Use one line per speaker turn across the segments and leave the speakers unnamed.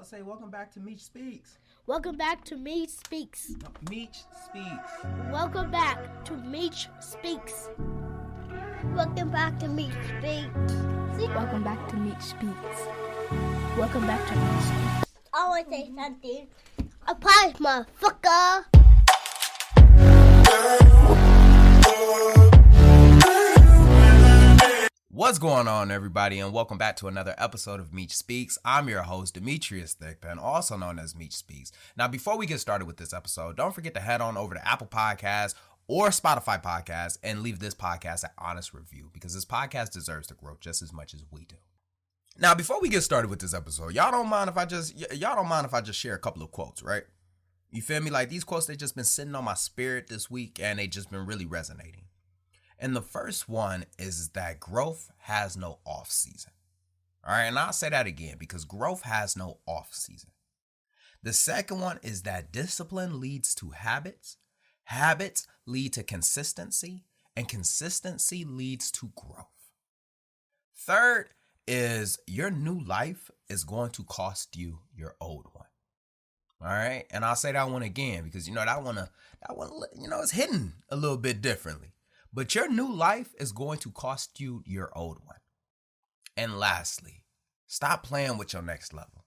Say welcome back to Meech Speaks.
Welcome back to Meech Speaks.
No, Meech Speaks.
Welcome back to Meech Speaks.
Welcome back to Meech Speaks.
Welcome back to Meech Speaks.
Welcome back to Meech Speaks.
I want to say something. A prize, motherfucker.
What's going on, everybody, and welcome back to another episode of Meech Speaks. I'm your host, Demetrius Thickpen, also known as Meech Speaks. Now, before we get started with this episode, don't forget to head on over to Apple Podcasts or Spotify Podcasts and leave this podcast an honest review, because this podcast deserves to grow just as much as we do. Now, before we get started with this episode, y'all don't mind if I just share a couple of quotes, right? You feel me? Like, these quotes, they just been sitting on my spirit this week, and they just been really resonating. And the first one is that growth has no off season. All right, and I'll say that again, because growth has no off season. The second one is that discipline leads to habits. Habits lead to consistency, and consistency leads to growth. Third is your new life is going to cost you your old one. All right, and I'll say that one again, because that one, it's hidden a little bit differently. But your new life is going to cost you your old one. And lastly, stop playing with your next level.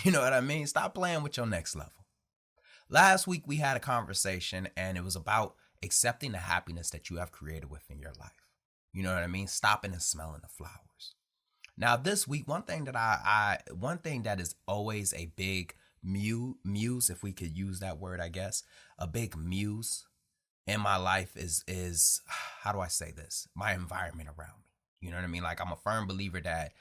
You know what I mean? Stop playing with your next level. Last week, we had a conversation, and it was about accepting the happiness that you have created within your life. You know what I mean? Stopping and smelling the flowers. Now, this week, one thing that is always a big muse, if we could use that word, I guess, a big muse in my life is how do I say this? My environment around me. You know what I mean? Like, I'm a firm believer that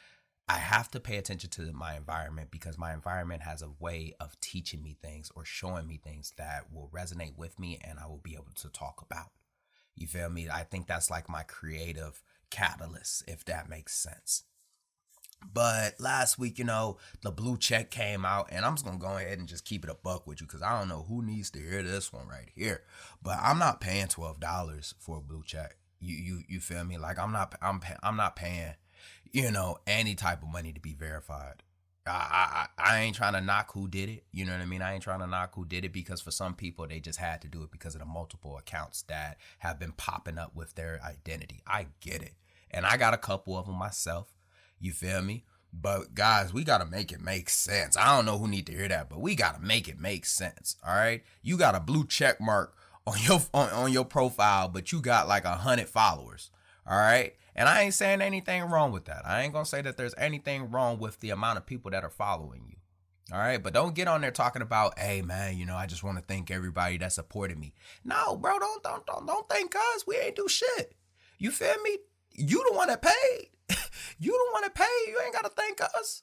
I have to pay attention to my environment, because my environment has a way of teaching me things or showing me things that will resonate with me and I will be able to talk about. You feel me? I think that's like my creative catalyst, if that makes sense. But last week, the blue check came out, and I'm just going to go ahead and just keep it a buck with you, because I don't know who needs to hear this one right here. But I'm not paying $12 for a blue check. You feel me? Like, I'm not paying, any type of money to be verified. I ain't trying to knock who did it. You know what I mean? I ain't trying to knock who did it, because for some people, they just had to do it because of the multiple accounts that have been popping up with their identity. I get it. And I got a couple of them myself. You feel me? But guys, we got to make it make sense. I don't know who need to hear that, but we got to make it make sense. All right. You got a blue check mark on your profile, but you got like 100 followers. All right. And I ain't saying anything wrong with that. I ain't going to say that there's anything wrong with the amount of people that are following you. All right. But don't get on there talking about, hey, man, I just want to thank everybody that supported me. No, bro, don't thank us. We ain't do shit. You feel me? You the one that paid. You the one that paid. You ain't got to thank us.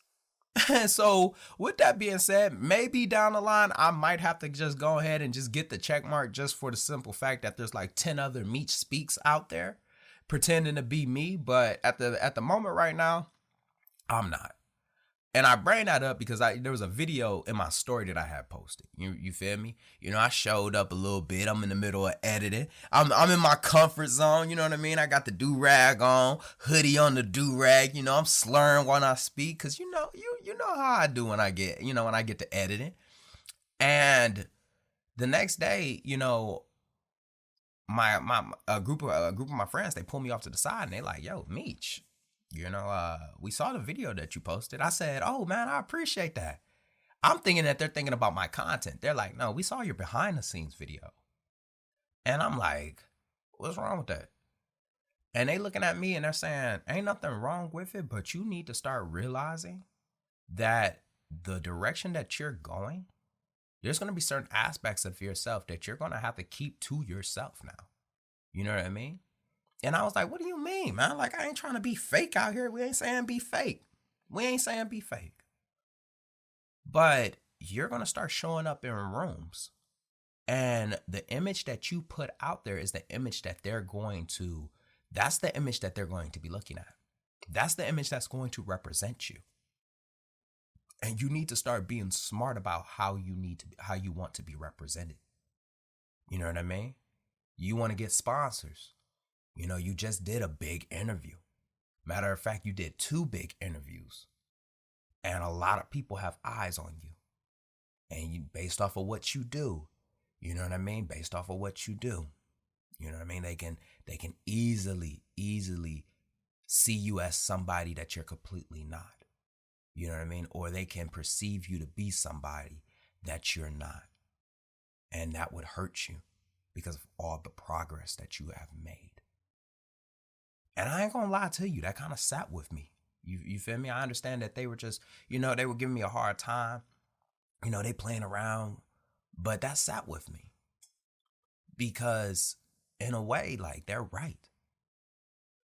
And so with that being said, maybe down the line, I might have to just go ahead and just get the check mark, just for the simple fact that there's like 10 other Meech Speaks out there pretending to be me. But at the moment right now, I'm not. And I bring that up because there was a video in my story that I had posted. You feel me? I showed up a little bit. I'm in the middle of editing. I'm in my comfort zone. You know what I mean? I got the do-rag on, hoodie on the do-rag. I'm slurring when I speak, because you know how I do when I get to editing. And the next day, a group of my friends, they pull me off to the side and they like, yo, Meech, we saw the video that you posted. I said, oh, man, I appreciate that. I'm thinking that they're thinking about my content. They're like, no, we saw your behind the scenes video. And I'm like, what's wrong with that? And they looking at me and they're saying, ain't nothing wrong with it, but you need to start realizing that the direction that you're going, there's going to be certain aspects of yourself that you're going to have to keep to yourself now. You know what I mean? And I was like, what do you mean, man? Like, I ain't trying to be fake out here. We ain't saying be fake. But you're going to start showing up in rooms. And the image that you put out there is the image that that's the image that they're going to be looking at. That's the image that's going to represent you. And you need to start being smart about how you want to be represented. You know what I mean? You want to get sponsors. You just did a big interview. Matter of fact, you did 2 big interviews. And a lot of people have eyes on you. And you, based off of what you do, you know what I mean? Based off of what you do, you know what I mean? They can easily see you as somebody that you're completely not. You know what I mean? Or they can perceive you to be somebody that you're not. And that would hurt you because of all the progress that you have made. And I ain't gonna lie to you, that kind of sat with me. You feel me? I understand that they were just, they were giving me a hard time. They playing around, but that sat with me. Because in a way, like, they're right.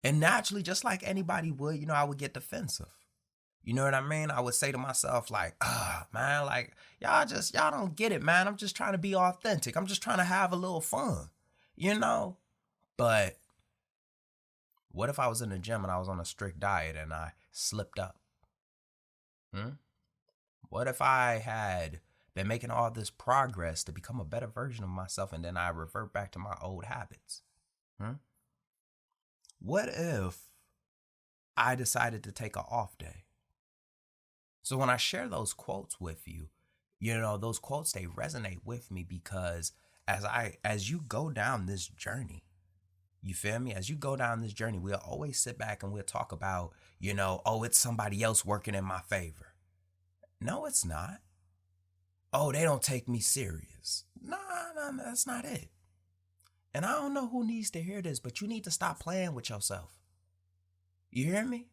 And naturally, just like anybody would, I would get defensive. You know what I mean? I would say to myself, like, man, like, y'all don't get it, man. I'm just trying to be authentic. I'm just trying to have a little fun, But what if I was in the gym and I was on a strict diet and I slipped up? What if I had been making all this progress to become a better version of myself and then I revert back to my old habits? What if I decided to take an off day? So when I share those quotes with you, those quotes, they resonate with me because as you go down this journey, you feel me? As you go down this journey, we'll always sit back and we'll talk about, it's somebody else working in my favor. No, it's not. Oh, they don't take me serious. No, that's not it. And I don't know who needs to hear this, but you need to stop playing with yourself. You hear me?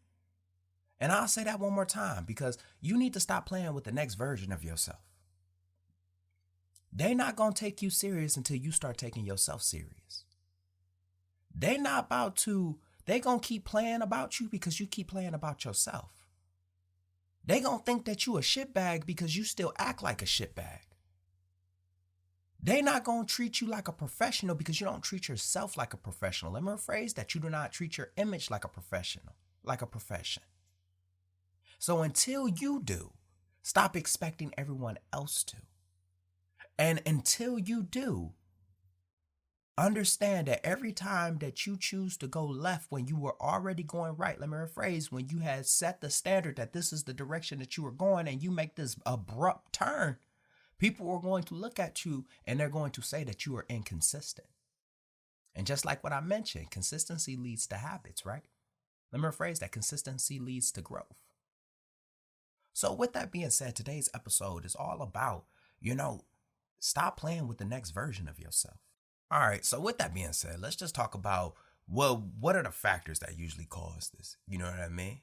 And I'll say that one more time because you need to stop playing with the next version of yourself. They're not going to take you serious until you start taking yourself serious. They're going to keep playing about you because you keep playing about yourself. They going to think that you a shitbag because you still act like a shitbag. They not going to treat you like a professional because you don't treat yourself like a professional. Let me rephrase that. You do not treat your image like a professional, like a profession. So until you do, stop expecting everyone else to. And until you do, understand that every time that you choose to go left when you were already going right, let me rephrase, when you had set the standard that this is the direction that you were going and you make this abrupt turn, people are going to look at you and they're going to say that you are inconsistent. And just like what I mentioned, consistency leads to habits, right? Let me rephrase that. Consistency leads to growth. So with that being said, today's episode is all about, stop playing with the next version of yourself. All right. So with that being said, let's just talk about, what are the factors that usually cause this? You know what I mean?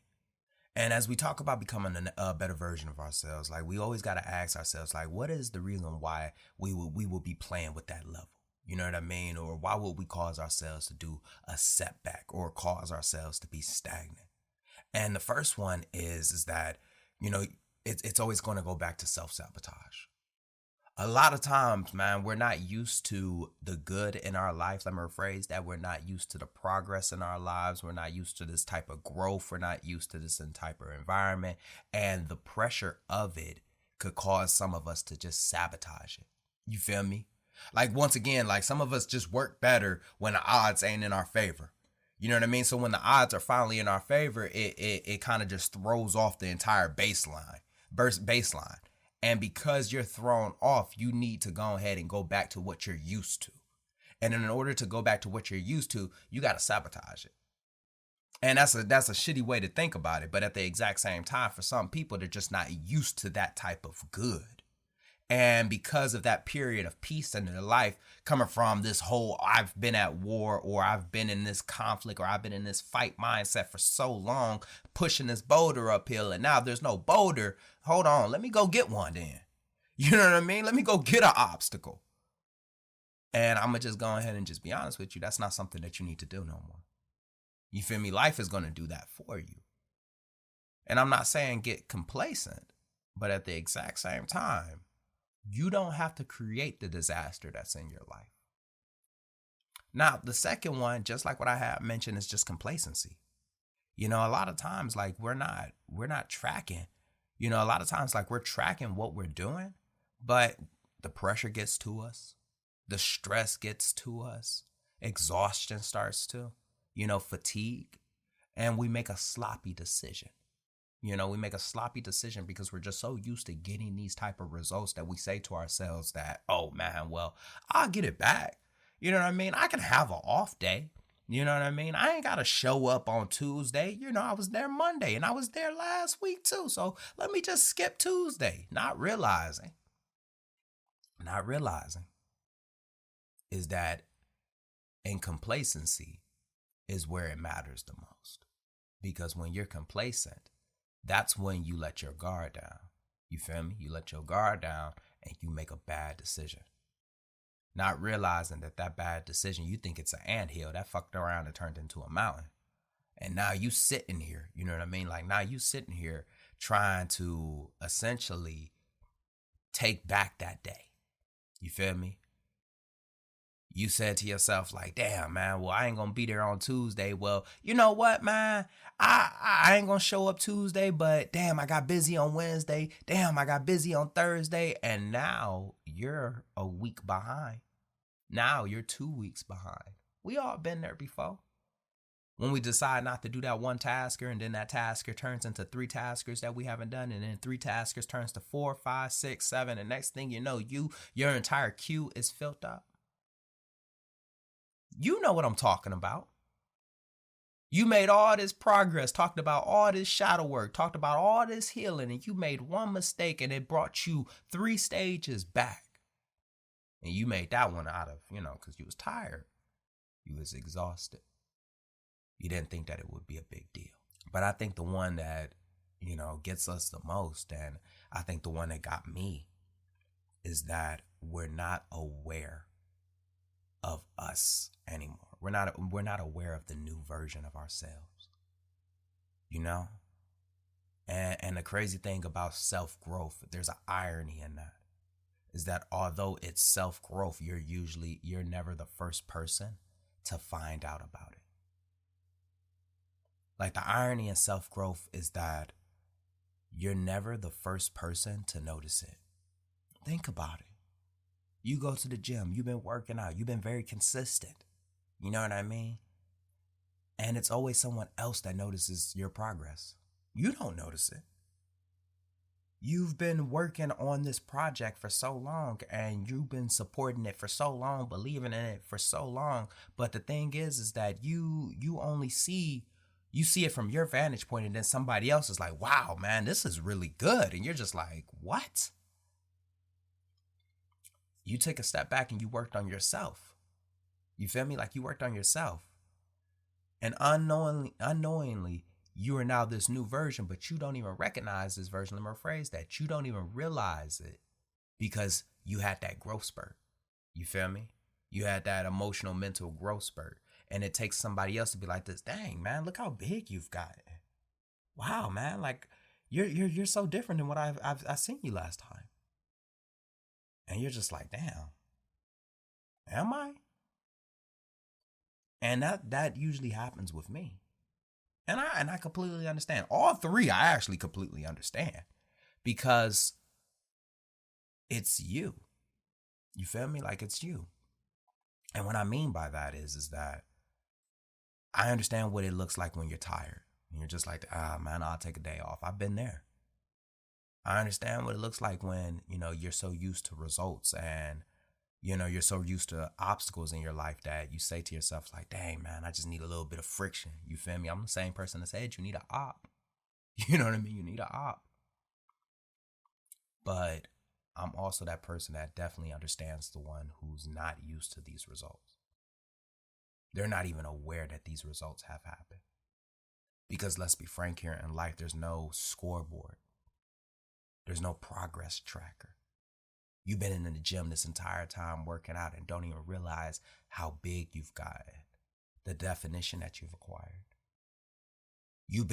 And as we talk about becoming a better version of ourselves, like, we always got to ask ourselves, like, what is the reason why we will be playing with that level? You know what I mean? Or why would we cause ourselves to do a setback or cause ourselves to be stagnant? And the first one is that, it's always going to go back to self-sabotage. A lot of times, man, we're not used to the good in our life. Let me rephrase that. We're not used to the progress in our lives. We're not used to this type of growth. We're not used to this type of environment. And the pressure of it could cause some of us to just sabotage it. You feel me? Like, once again, like, some of us just work better when the odds ain't in our favor. You know what I mean? So when the odds are finally in our favor, it kind of just throws off the entire baseline. And because you're thrown off, you need to go ahead and go back to what you're used to. And in order to go back to what you're used to, you got to sabotage it. And that's a shitty way to think about it. But at the exact same time, for some people, they're just not used to that type of good. And because of that period of peace in their life, coming from this whole, I've been at war, or I've been in this conflict, or I've been in this fight mindset for so long, pushing this boulder uphill, and now there's no boulder. Hold on, let me go get one then. You know what I mean? Let me go get an obstacle. And I'm going to just go ahead and just be honest with you. That's not something that you need to do no more. You feel me? Life is going to do that for you. And I'm not saying get complacent, but at the exact same time, you don't have to create the disaster that's in your life. Now, the second one, just like what I had mentioned, is just complacency. A lot of times, like, we're not tracking. A lot of times, like, we're tracking what we're doing, but the pressure gets to us. The stress gets to us. Exhaustion starts to, fatigue. And we make a sloppy decision. We make a sloppy decision because we're just so used to getting these type of results that we say to ourselves that, oh man, well, I'll get it back. You know what I mean? I can have an off day. You know what I mean? I ain't got to show up on Tuesday. I was there Monday and I was there last week too. So let me just skip Tuesday. Not realizing is that in complacency is where it matters the most. Because when you're complacent, that's when you let your guard down. You feel me? You let your guard down and you make a bad decision. Not realizing that bad decision, you think it's an anthill that fucked around and turned into a mountain. And now you sitting here, you know what I mean? Like now you sitting here trying to essentially take back that day. You feel me? You said to yourself like, damn, man, well, I ain't going to be there on Tuesday. Well, you know what, man? I ain't going to show up Tuesday, but damn, I got busy on Wednesday. Damn, I got busy on Thursday. And now you're a week behind. Now you're 2 weeks behind. We all been there before. When we decide not to do that one tasker and then that tasker turns into 3 taskers that we haven't done. And then 3 taskers turns to 4, 5, 6, 7. And next thing you know, your entire queue is filled up. You know what I'm talking about. You made all this progress, talked about all this shadow work, talked about all this healing, and you made one mistake and it brought you 3 stages back. And you made that one out of, because you was tired. You was exhausted. You didn't think that it would be a big deal. But I think the one that, gets us the most, and I think the one that got me, is that we're not aware of us anymore. We're not aware of the new version of ourselves. And the crazy thing about self-growth, there's an irony in that, is that although it's self-growth, you're never the first person to find out about it. Like the irony in self-growth is that you're never the first person to notice it. Think about it. You go to the gym, you've been working out, you've been very consistent. You know what I mean? And it's always someone else that notices your progress. You don't notice it. You've been working on this project for so long and you've been supporting it for so long, believing in it for so long. But the thing is that you only see it from your vantage point, and then somebody else is like, wow, man, this is really good. And you're just like, what? You take a step back and you worked on yourself. You feel me? Like you worked on yourself. And unknowingly, you are now this new version, but you don't even recognize this version. Let me rephrase that. You don't even realize it because you had that growth spurt. You feel me? You had that emotional, mental growth spurt. And it takes somebody else to be like this. Dang, man, look how big you've gotten. Wow, man, like you're so different than what I've seen you last time. And you're just like, damn, am I? And that usually happens with me. And I completely understand. All 3, I actually completely understand. Because it's you. You feel me? Like it's you. And what I mean by that is that I understand what it looks like when you're tired. And you're just like, man, I'll take a day off. I've been there. I understand what it looks like when, you're so used to results and, you're so used to obstacles in your life that you say to yourself like, dang, man, I just need a little bit of friction. You feel me? I'm the same person that said you need an op. You know what I mean? You need an op. But I'm also that person that definitely understands the one who's not used to these results. They're not even aware that these results have happened. Because let's be frank here, in life, there's no scoreboard. There's no progress tracker. You've been in the gym this entire time working out and don't even realize how big you've gotten, the definition that you've acquired. You've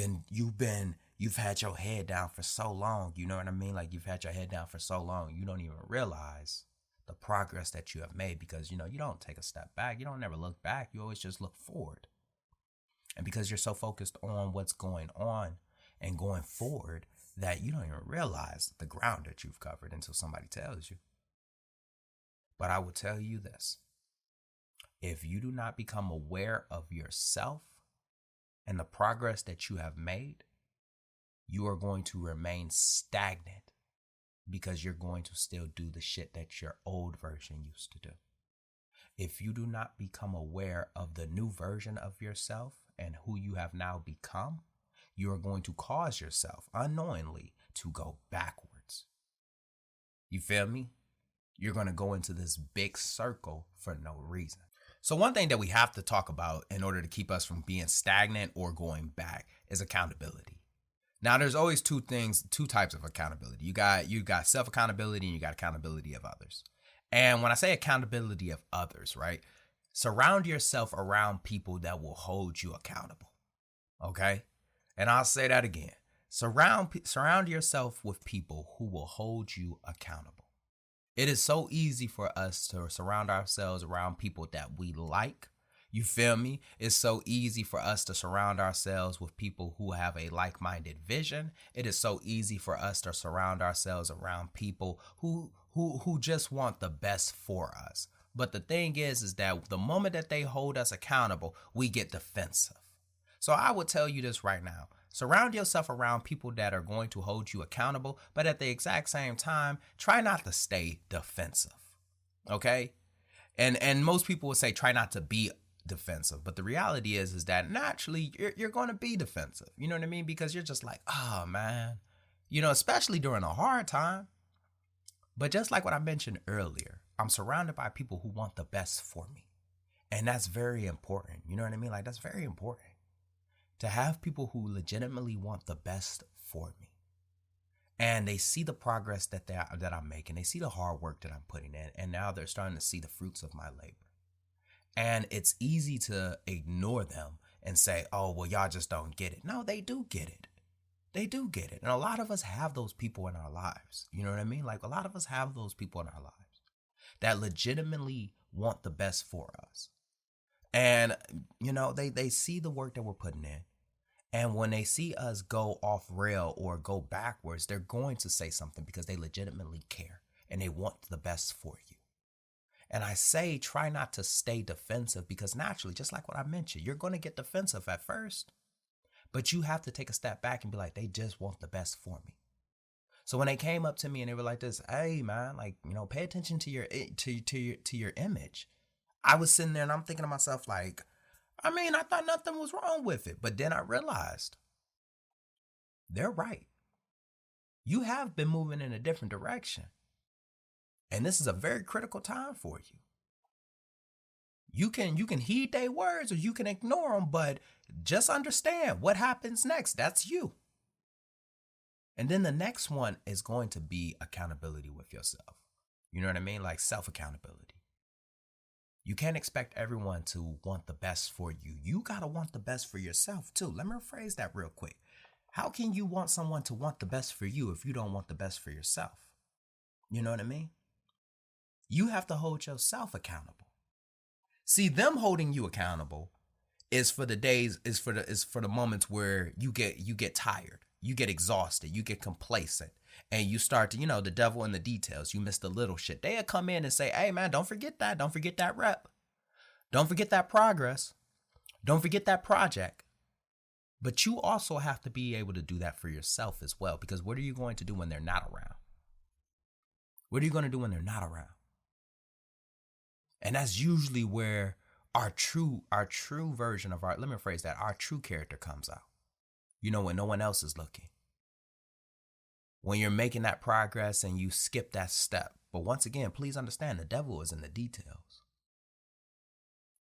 had your head down for so long. You know what I mean? Like you've had your head down for so long, you don't even realize the progress that you have made because, you don't take a step back. You don't never look back. You always just look forward. And because you're so focused on what's going on and going forward that you don't even realize the ground that you've covered until somebody tells you. But I will tell you this. If you do not become aware of yourself and the progress that you have made, you are going to remain stagnant because you're going to still do the shit that your old version used to do. If you do not become aware of the new version of yourself and who you have now become, you are going to cause yourself unknowingly to go backwards. You feel me? You're going to go into this big circle for no reason. So one thing that we have to talk about in order to keep us from being stagnant or going back is accountability. Now, there's always two types of accountability. You got self-accountability and you got accountability of others. And when I say accountability of others, right? Surround yourself around people that will hold you accountable. Okay? And I'll say that again. Surround yourself with people who will hold you accountable. It is so easy for us to surround ourselves around people that we like. You feel me? It's so easy for us to surround ourselves with people who have a like-minded vision. It is so easy for us to surround ourselves around people who just want the best for us. But the thing is that the moment that they hold us accountable, we get defensive. So I would tell you this right now. Surround yourself around people that are going to hold you accountable, but at the exact same time, try not to stay defensive. Okay? And most people would say try not to be defensive, but the reality is that naturally you're going to be defensive. You know what I mean? Because you're just like, oh man, especially during a hard time. But just like what I mentioned earlier, I'm surrounded by people who want the best for me. And that's very important. You know what I mean? Like, that's very important to have people who legitimately want the best for me. And they see the progress that I'm making. They see the hard work that I'm putting in. And now they're starting to see the fruits of my labor. And it's easy to ignore them and say, oh, well, y'all just don't get it. No, they do get it. They do get it. And a lot of us have those people in our lives. You know what I mean? Like, a lot of us have those people in our lives that legitimately want the best for us. And, they see the work that we're putting in. And when they see us go off rail or go backwards, they're going to say something because they legitimately care and they want the best for you. And I say, try not to stay defensive because naturally, just like what I mentioned, you're going to get defensive at first, but you have to take a step back and be like, they just want the best for me. So when they came up to me and they were like this, hey man, like, pay attention to your image. I was sitting there and I'm thinking to myself like, I thought nothing was wrong with it. But then I realized they're right. You have been moving in a different direction. And this is a very critical time for you. You can heed their words or you can ignore them, but just understand what happens next. That's you. And then the next one is going to be accountability with yourself. You know what I mean? Like self-accountability. You can't expect everyone to want the best for you. You got to want the best for yourself too. Let me rephrase that real quick. How can you want someone to want the best for you if you don't want the best for yourself? You know what I mean? You have to hold yourself accountable. See, them holding you accountable is for the moments where you get tired, you get exhausted, you get complacent, and you start to, the devil in the details. You miss the little shit. They'll come in and say, hey man, don't forget that. Don't forget that rep. Don't forget that progress. Don't forget that project. But you also have to be able to do that for yourself as well, because what are you going to do when they're not around? What are you going to do when they're not around? And that's usually where our true version of our true character comes out. When no one else is looking. When you're making that progress and you skip that step. But once again, please understand the devil is in the details.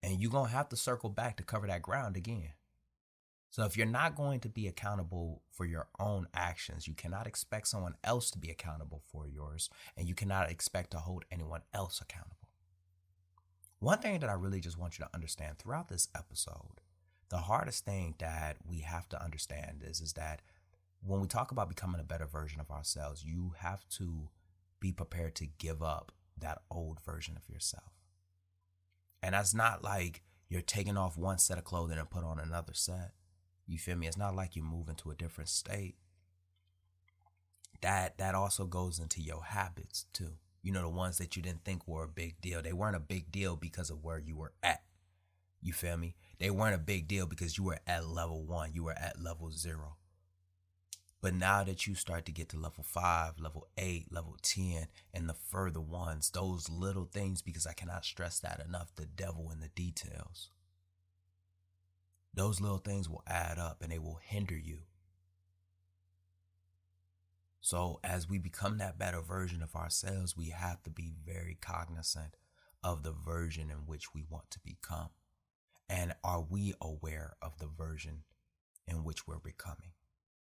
And you're going to have to circle back to cover that ground again. So if you're not going to be accountable for your own actions, you cannot expect someone else to be accountable for yours. And you cannot expect to hold anyone else accountable. One thing that I really just want you to understand throughout this episode, the hardest thing that we have to understand is that when we talk about becoming a better version of ourselves, you have to be prepared to give up that old version of yourself. And that's not like you're taking off one set of clothing and put on another set. You feel me? It's not like you move into a different state. That also goes into your habits too. The ones that you didn't think were a big deal. They weren't a big deal because of where you were at. You feel me? They weren't a big deal because you were at level 1. You were at level 0. But now that you start to get to level 5, level 8, level 10, and the further ones, those little things, because I cannot stress that enough, the devil in the details. Those little things will add up and they will hinder you. So as we become that better version of ourselves, we have to be very cognizant of the version in which we want to become. And are we aware of the version in which we're becoming?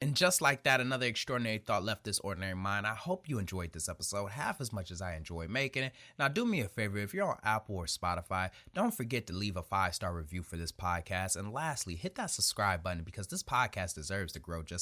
And just like that, another extraordinary thought left this ordinary mind. I hope you enjoyed this episode half as much as I enjoyed making it. Now, do me a favor, if you're on Apple or Spotify, don't forget to leave a 5-star review for this podcast. And lastly, hit that subscribe button because this podcast deserves to grow just as